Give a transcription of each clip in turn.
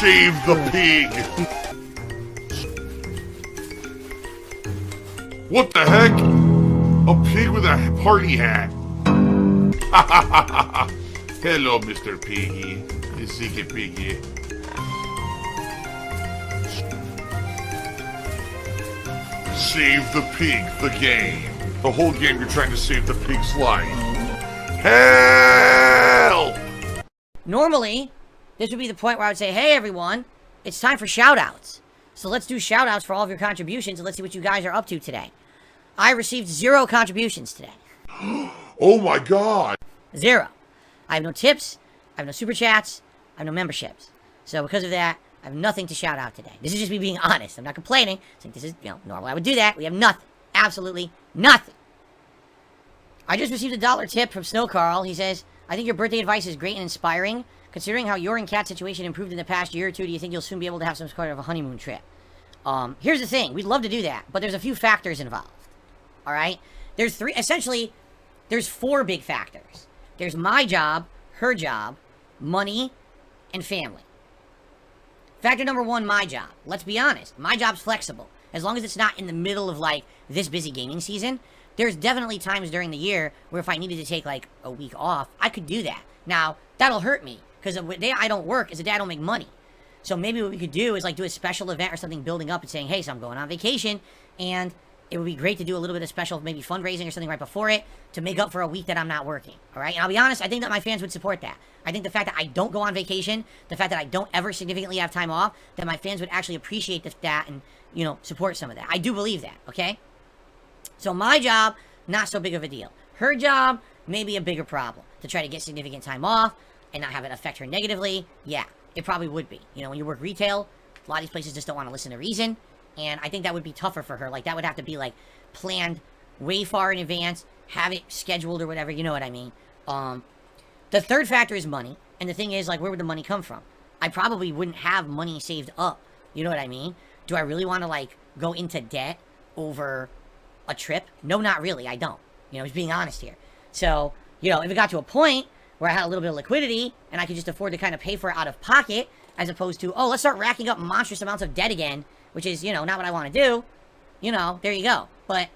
Save the pig! What the heck? A pig with a party hat. Hello, Mr. Piggy. The secret piggy. Save the pig, the game. The whole game you're trying to save the pig's life. Help! Normally, this would be the point where I would say, hey everyone, it's time for shoutouts. So let's do shoutouts for all of your contributions and let's see what you guys are up to today. I received 0 contributions today. Oh my god! 0. I have no tips, I have no super chats, I have no memberships. So because of that, I have nothing to shout out today. This is just me being honest. I'm not complaining. I think this is, normal. I would do that. We have nothing. Absolutely nothing. I just received a $1 tip from Snow Carl. He says, I think your birthday advice is great and inspiring. Considering how your and Kat's situation improved in the past year or two, do you think you'll soon be able to have some sort of a honeymoon trip? Here's the thing. We'd love to do that, but there's a few factors involved. All right? There's 4 big factors. There's my job, her job, money, and family. Factor number 1, my job. Let's be honest. My job's flexible. As long as it's not in the middle of, like, this busy gaming season, there's definitely times during the year where if I needed to take, like, a week off, I could do that. Now, that'll hurt me, because the day I don't work is the day I don't make money. So maybe what we could do is, like, do a special event or something building up and saying, hey, so I'm going on vacation, and it would be great to do a little bit of special, maybe fundraising or something right before it to make up for a week that I'm not working, all right? And I'll be honest, I think that my fans would support that. I think the fact that I don't go on vacation, the fact that I don't ever significantly have time off, that my fans would actually appreciate that and, support some of that. I do believe that, okay? So my job, not so big of a deal. Her job, maybe a bigger problem. To try to get significant time off and not have it affect her negatively, yeah, it probably would be. When you work retail, a lot of these places just don't want to listen to reason. And I think that would be tougher for her. Like, that would have to be, like, planned way far in advance, have it scheduled or whatever, you know what I mean? The third factor is money. And the thing is, like, where would the money come from? I probably wouldn't have money saved up. You know what I mean? Do I really want to, like, go into debt over a trip? No, not really. I don't. Just being honest here. So, if it got to a point where I had a little bit of liquidity and I could just afford to kind of pay for it out of pocket, as opposed to, oh, let's start racking up monstrous amounts of debt again, which is, not what I want to do, there you go. But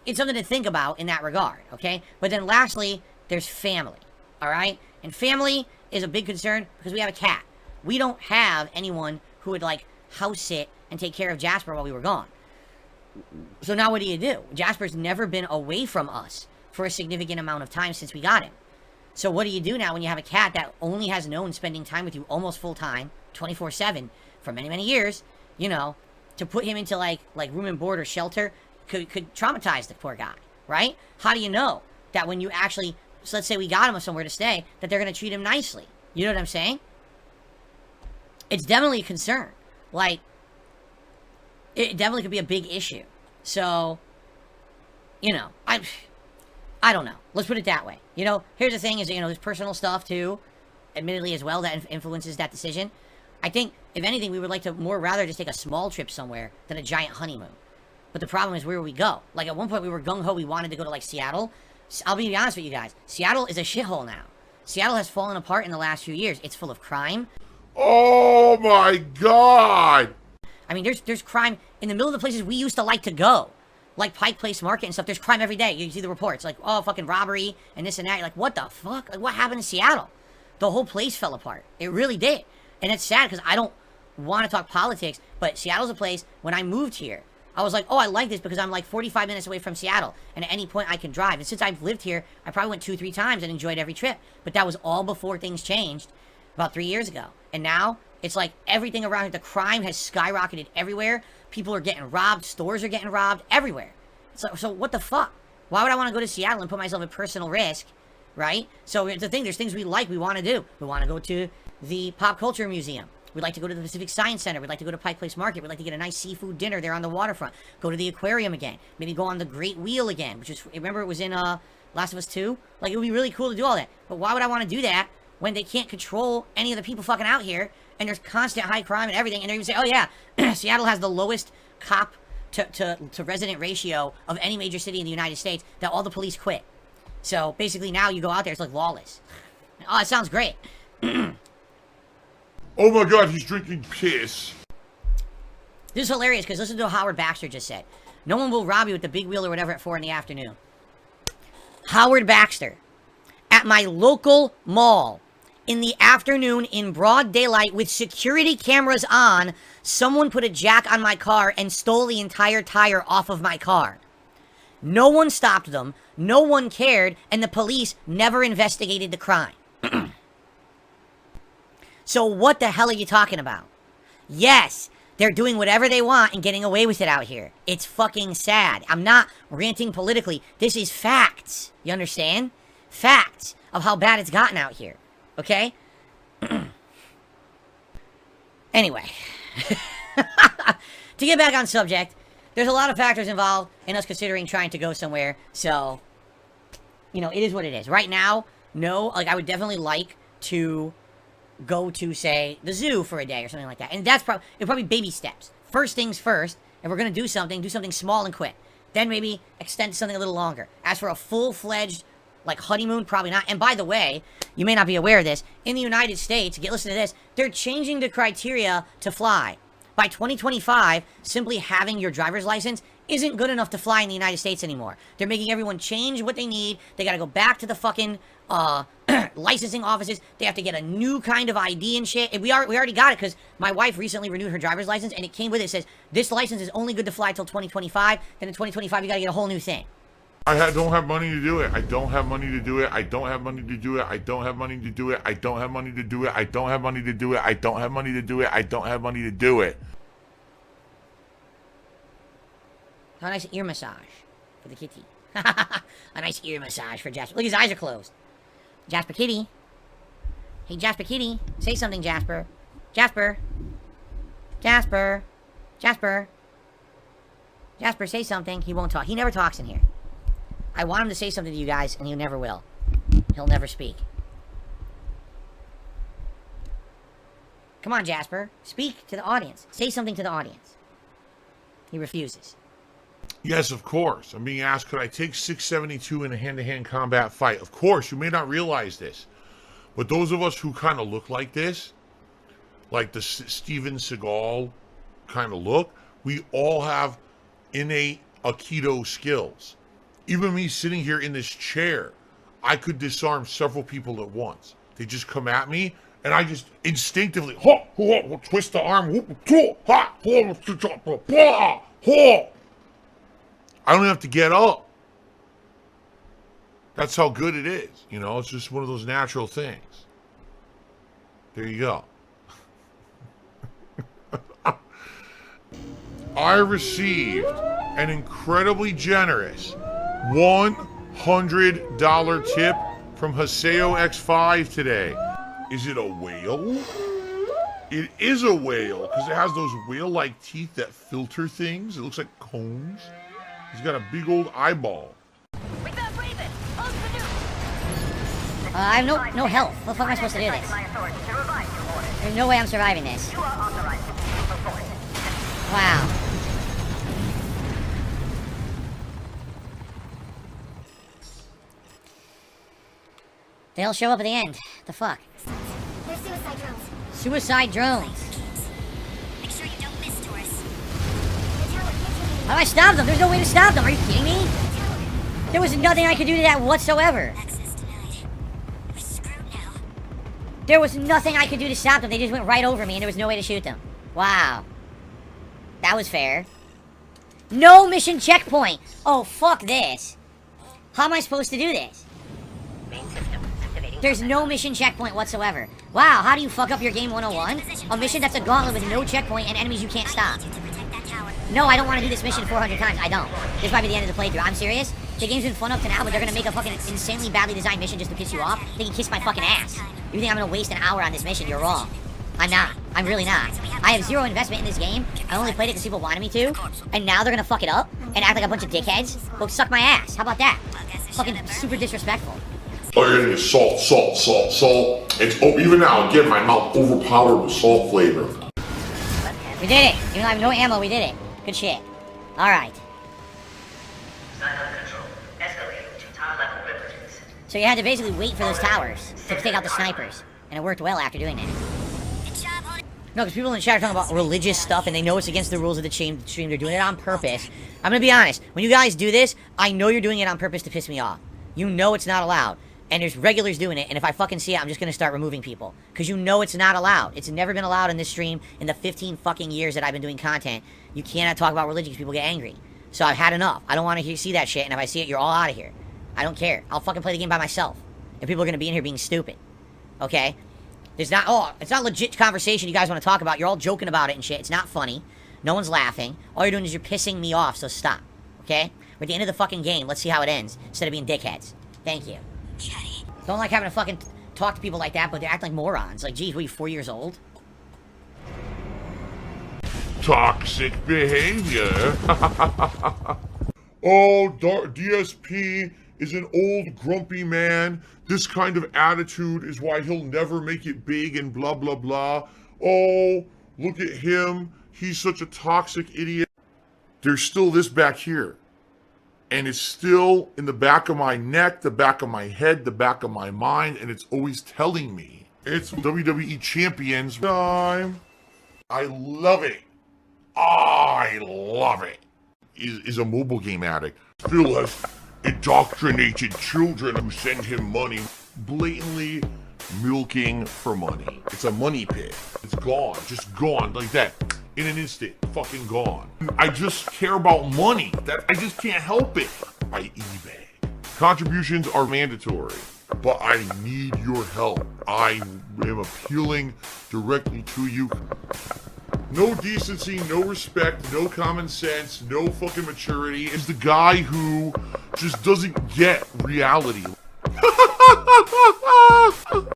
it's something to think about in that regard, okay? But then lastly, there's family, all right? And family is a big concern because we have a cat. We don't have anyone who would, like, house sit and take care of Jasper while we were gone. So now what do? Jasper's never been away from us for a significant amount of time since we got him. So what do you do now when you have a cat that only has known spending time with you almost full-time, 24/7, for many, many years, to put him into, like room and board or shelter could traumatize the poor guy, right? How do you know that when you actually, so let's say we got him somewhere to stay, that they're going to treat him nicely? You know what I'm saying? It's definitely a concern. Like, it definitely could be a big issue. So, I don't know. Let's put it that way. Here's the thing is, there's personal stuff too, admittedly as well, that influences that decision. I think, if anything, we would like to more rather just take a small trip somewhere than a giant honeymoon. But the problem is, where would we go? Like, at one point, we were gung-ho, we wanted to go to, like, Seattle. I'll be honest with you guys. Seattle is a shithole now. Seattle has fallen apart in the last few years. It's full of crime. Oh, my God! I mean, there's crime in the middle of the places we used to like to go. Like Pike Place Market and stuff. There's crime every day. You see the reports. Like, oh, fucking robbery and this and that. You're like, what the fuck? Like, what happened in Seattle? The whole place fell apart. It really did. And it's sad because I don't want to talk politics, but Seattle's a place, when I moved here, I was like, oh, I like this because I'm like 45 minutes away from Seattle, and at any point I can drive. And since I've lived here, I probably went 2-3 times and enjoyed every trip. But that was all before things changed about 3 years ago. And now, it's like everything around here, the crime has skyrocketed everywhere. People are getting robbed, stores are getting robbed, everywhere. So what the fuck? Why would I want to go to Seattle and put myself at personal risk, right? So the thing, there's things we want to do. We want to go to the Pop Culture Museum. We'd like to go to the Pacific Science Center. We'd like to go to Pike Place Market. We'd like to get a nice seafood dinner there on the waterfront. Go to the aquarium again. Maybe go on the Great Wheel again, which is, remember it was in Last of Us 2? Like, it would be really cool to do all that. But why would I want to do that when they can't control any of the people fucking out here, and there's constant high crime and everything, and they're even say, oh yeah, Seattle has the lowest cop to resident ratio of any major city in the United States, that all the police quit. So basically now you go out there, it's like lawless. Oh, it sounds great. Oh my god, he's drinking piss. This is hilarious because listen to what Howard Baxter just said. No one will rob you with the big wheel or whatever at 4 in the afternoon. Howard Baxter. At my local mall. In the afternoon in broad daylight with security cameras on. Someone put a jack on my car and stole the entire tire off of my car. No one stopped them. No one cared. And the police never investigated the crime. So what the hell are you talking about? Yes, they're doing whatever they want and getting away with it out here. It's fucking sad. I'm not ranting politically. This is facts. You understand? Facts of how bad it's gotten out here. Okay? Anyway. To get back on subject, there's a lot of factors involved in us considering trying to go somewhere. So, you know, it is what it is. Right now, no. Like, I would definitely like to go to, say, the zoo for a day or something like that. And that's probably baby steps. First things first, if we're going to do something small and quick. Then maybe extend to something a little longer. As for a full-fledged, like, honeymoon, probably not. And by the way, you may not be aware of this. In the United States, listen to this, they're changing the criteria to fly. By 2025, simply having your driver's license isn't good enough to fly in the United States anymore. They're making everyone change what they need. They gotta go back to the fucking, licensing offices. They have to get a new kind of ID and shit. And we already got it because my wife recently renewed her driver's license and it came with it. It says, this license is only good to fly till 2025. Then in 2025, you gotta get a whole new thing. Don't have money to do it. I don't have money to do it. I don't have money to do it. I don't have money to do it. I don't have money to do it. I don't have money to do it. I don't have money to do it. I don't have money to do it. A nice ear massage for the kitty. A nice ear massage for Jasper. Look, his eyes are closed. Jasper kitty. Hey, Jasper kitty. Say something, Jasper. Jasper. Jasper. Jasper. Jasper, say something. He won't talk. He never talks in here. I want him to say something to you guys, and he never will. He'll never speak. Come on, Jasper. Speak to the audience. Say something to the audience. He refuses. Yes, of course. I'm being asked, could I take 672 in a hand-to-hand combat fight? Of course. You may not realize this. But those of us who kind of look like this, like the Steven Seagal kind of look, we all have innate Aikido skills. Even me sitting here in this chair, I could disarm several people at once. They just come at me, and I just instinctively twist the arm. I don't have to get up. That's how good it is. You know, it's just one of those natural things. There you go. I received an incredibly generous $100 tip from Haseo X5 today. Is it a whale? It is a whale because it has those whale-like teeth that filter things. It looks like cones. He's got a big old eyeball. We got Raven. Hold the news. I have no health. What the fuck am I supposed to do this? There's no way I'm surviving this. You are authorized to leave the fort. Wow. They'll show up at the end. The fuck? They're suicide drones. Suicide drones. Make sure you don't miss, Taurus. How do I stop them? There's no way to stop them. Are you kidding me? There was nothing I could do to that whatsoever. Access denied. We're screwed now. There was nothing I could do to stop them. They just went right over me and there was no way to shoot them. Wow. That was fair. No mission checkpoint. Oh, fuck this. How am I supposed to do this? Main system activating. There's no mission checkpoint whatsoever. Wow, how do you fuck up your game 101? A mission that's a gauntlet with no checkpoint and enemies you can't stop. To protect that tower. No, I don't want to do this mission 400 times. I don't. This might be the end of the playthrough. I'm serious. The game's been fun up to now, but they're gonna make a fucking insanely badly designed mission just to piss you off. They can kiss my fucking ass. You think I'm gonna waste an hour on this mission? You're wrong. I'm not. I'm really not. I have zero investment in this game. I only played it because people wanted me to. And now they're gonna fuck it up and act like a bunch of dickheads? Go suck my ass. How about that? Fucking super disrespectful. Oh, you're getting salt, salt, salt, salt. It's even now, again, my mouth overpowered with salt flavor. We did it. Even though I have no ammo, we did it. Good shit. Alright. Silent control. Escalating to tower level privileges. So you had to basically wait for those towers to take out the snipers. And it worked well after doing that. Good job, No, because people in the chat are talking about religious stuff, and they know it's against the rules of the stream. They're doing it on purpose. I'm gonna be honest. When you guys do this, I know you're doing it on purpose to piss me off. You know it's not allowed. And there's regulars doing it, and if I fucking see it, I'm just gonna start removing people. Because you know it's not allowed. It's never been allowed in this stream in the 15 fucking years that I've been doing content. You cannot talk about religion because people get angry. So I've had enough. I don't want to see that shit, and if I see it, you're all out of here. I don't care. I'll fucking play the game by myself. And people are gonna be in here being stupid. Okay? There's not, it's not legit conversation you guys want to talk about. You're all joking about it and shit. It's not funny. No one's laughing. All you're doing is you're pissing me off, so stop. Okay? We're at the end of the fucking game. Let's see how it ends. Instead of being dickheads. Thank you. Don't like having to fucking talk to people like that, but they act like morons. Like, geez, what are you, 4 years old? Toxic behavior. Oh, DsP is an old grumpy man. This kind of attitude is why he'll never make it big and blah, blah, blah. Oh, look at him. He's such a toxic idiot. There's still this back here. And it's still in the back of my neck, the back of my head, the back of my mind, and it's always telling me. It's WWE Champions time. I love it. I love it. Is a mobile game addict. Phil has indoctrinated children who send him money, blatantly milking for money. It's a money pit. It's gone, just gone like that. In an instant, fucking gone. I just care about money. That I just can't help it. By eBay. Contributions are mandatory, but I need your help. I am appealing directly to you. No decency, no respect, no common sense, no fucking maturity. Is the guy who just doesn't get reality.